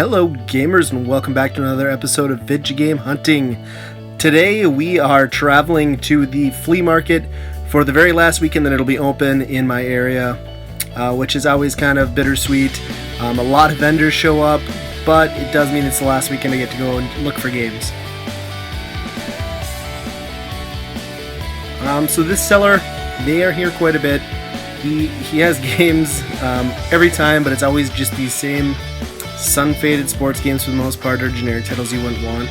Hello gamers and welcome back to another episode of Vidja Game Hunting. Today we are traveling to the flea market for the very last weekend that it'll be open in my area, which is always kind of bittersweet. A lot of vendors show up, but it does mean it's the last weekend I get to go and look for games. So this seller, they are here quite a bit. He has games every time, but it's always just these same sun-faded sports games for the most part, or generic titles you wouldn't want.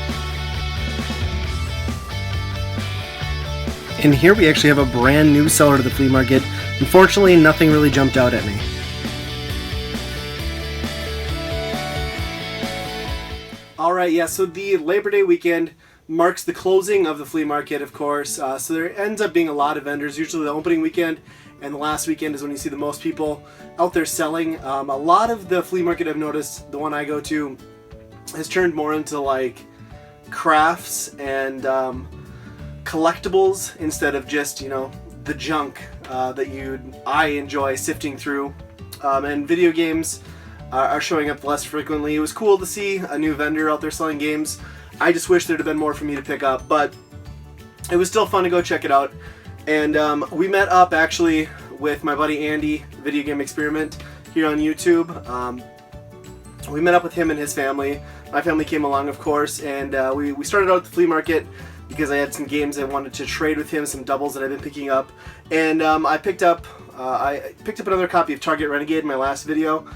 And here we actually have a brand new seller to the flea market. Unfortunately, nothing really jumped out at me. Alright, yeah, so the Labor Day weekend marks the closing of the flea market, of course. So there ends up being a lot of vendors. Usually the opening weekend and the last weekend is when you see the most people out there selling. A lot of the flea market, I've noticed, the one I go to, has turned more into like crafts and collectibles instead of just, you know, the junk that I enjoy sifting through. And video games are showing up less frequently. It was cool to see a new vendor out there selling games. I just wish there'd have been more for me to pick up, but it was still fun to go check it out. And we met up actually with my buddy Andy, Video Game Experiment, here on YouTube. We met up with him and his family. My family came along, of course, and we started out at the flea market because I had some games I wanted to trade with him, some doubles that I've been picking up. And I picked up another copy of Target Renegade in my last video,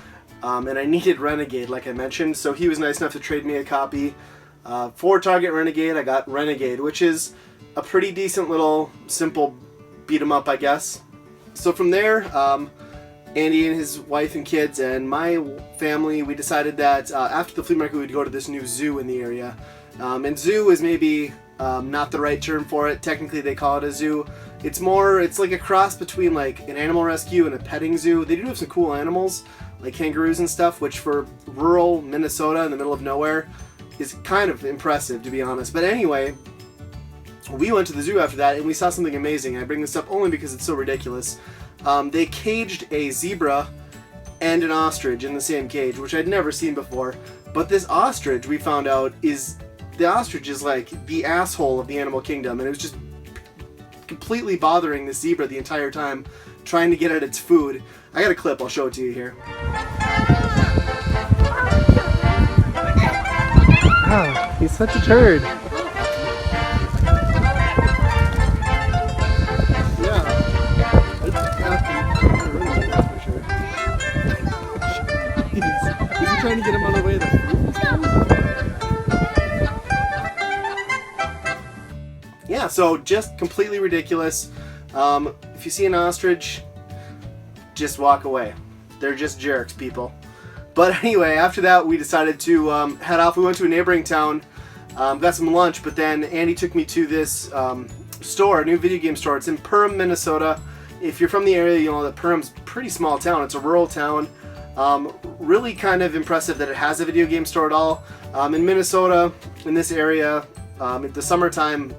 and I needed Renegade, like I mentioned, so he was nice enough to trade me a copy. For Target Renegade, I got Renegade, which is a pretty decent little simple beat 'em up, I guess. So from there, Andy and his wife and kids and my family, we decided that after the flea market we'd go to this new zoo in the area. And zoo is maybe not the right term for it. Technically they call it a zoo. It's like a cross between like an animal rescue and a petting zoo. They do have some cool animals like kangaroos and stuff, which for rural Minnesota in the middle of nowhere is kind of impressive, to be honest. But anyway, we went to the zoo after that and we saw something amazing. I bring this up only because it's so ridiculous. They caged a zebra and an ostrich in the same cage, which I'd never seen before. But this ostrich, we found out, the ostrich is like the asshole of the animal kingdom, and it was just completely bothering the zebra the entire time, trying to get at its food. I got a clip, I'll show it to you here. Wow, he's such a turd. Is he trying to get him on the way of the food? Yeah, so just completely ridiculous. If you see an ostrich, just walk away. They're just jerks, people. But anyway, after that we decided to head off. We went to a neighboring town, got some lunch, but then Andy took me to this store, a new video game store. It's in Perham, Minnesota. If you're from the area, you know that Perham's a pretty small town. It's a rural town. Really kind of impressive that it has a video game store at all. In Minnesota, in this area, in the summertime,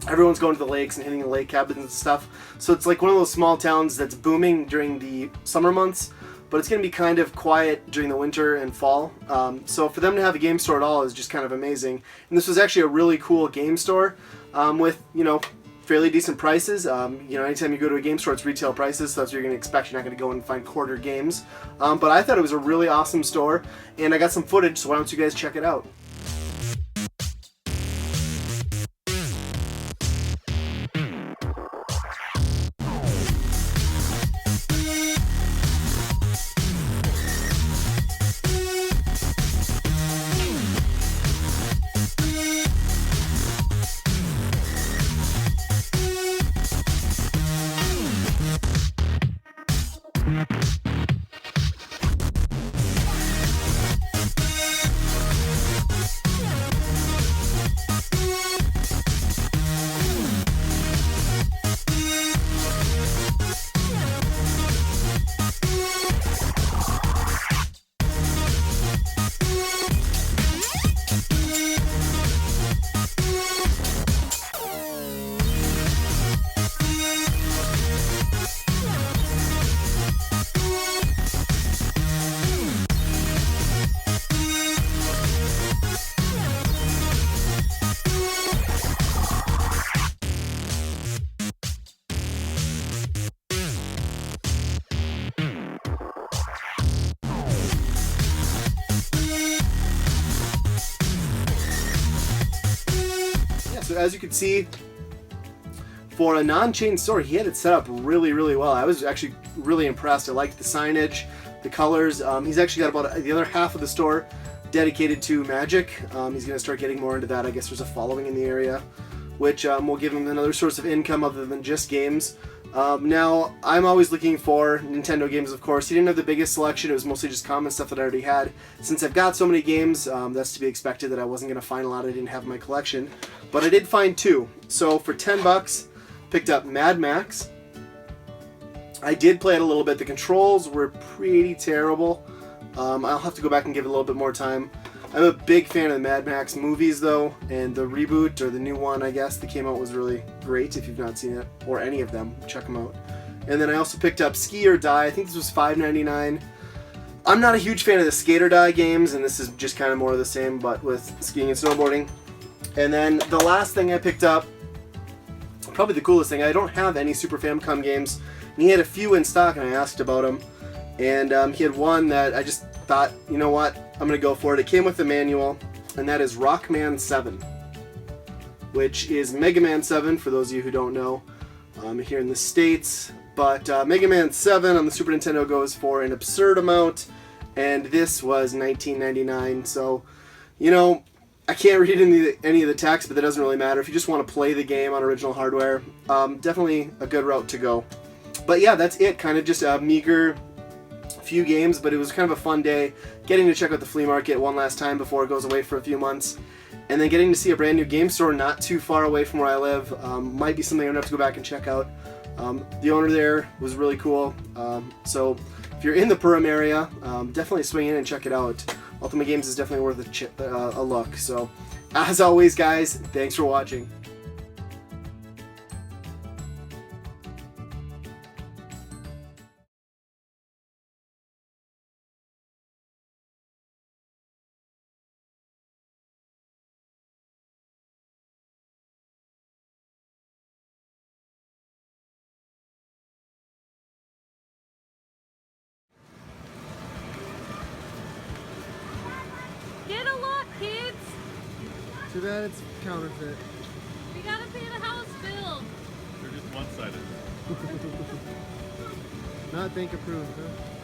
everyone's going to the lakes and hitting the lake cabins and stuff. So it's like one of those small towns that's booming during the summer months, but it's going to be kind of quiet during the winter and fall. So for them to have a game store at all is just kind of amazing. And this was actually a really cool game store with, you know, fairly decent prices. You know, anytime you go to a game store, it's retail prices, so that's what you're going to expect. You're not going to go and find quarter games. But I thought it was a really awesome store, and I got some footage, so why don't you guys check it out? So as you can see, for a non-chain store, he had it set up really, really well. I was actually really impressed. I liked the signage, the colors. He's actually got about the other half of the store dedicated to Magic. He's going to start getting more into that. I guess there's a following in the area, which will give him another source of income other than just games. Now, I'm always looking for Nintendo games, of course. He didn't have the biggest selection. It was mostly just common stuff that I already had. Since I've got so many games, that's to be expected that I wasn't going to find a lot I didn't have in my collection. But I did find 2. So for 10 bucks, picked up Mad Max. I did play it a little bit. The controls were pretty terrible. I'll have to go back and give it a little bit more time. I'm a big fan of the Mad Max movies, though, and the reboot, or the new one, I guess, that came out was really great. If you've not seen it, or any of them, check them out. And then I also picked up Ski or Die. I think this was $5.99. I'm not a huge fan of the Skate or Die games, and this is just kind of more of the same, but with skiing and snowboarding. And then the last thing I picked up, probably the coolest thing, I don't have any Super Famicom games, and he had a few in stock, and I asked about them. And he had one that I just thought, you know what, I'm going to go for it. It came with the manual, and that is Rockman 7, which is Mega Man 7, for those of you who don't know, here in the States. But Mega Man 7 on the Super Nintendo goes for an absurd amount, and this was $19.99. So, you know, I can't read any of the text, but that doesn't really matter. If you just want to play the game on original hardware, definitely a good route to go. But yeah, that's it. Kind of just a meager few games, but it was kind of a fun day getting to check out the flea market one last time before it goes away for a few months, and then getting to see a brand new game store not too far away from where I live. Might be something I'm gonna have to go back and check out. The owner there was really cool, so if you're in the Perham area, definitely swing in and check it out. Ulitma Games is definitely worth a look. So as always, guys, thanks for watching. Get a look, kids! Too bad it's counterfeit. We gotta pay the house bill. They're just one-sided. Not bank approved, huh?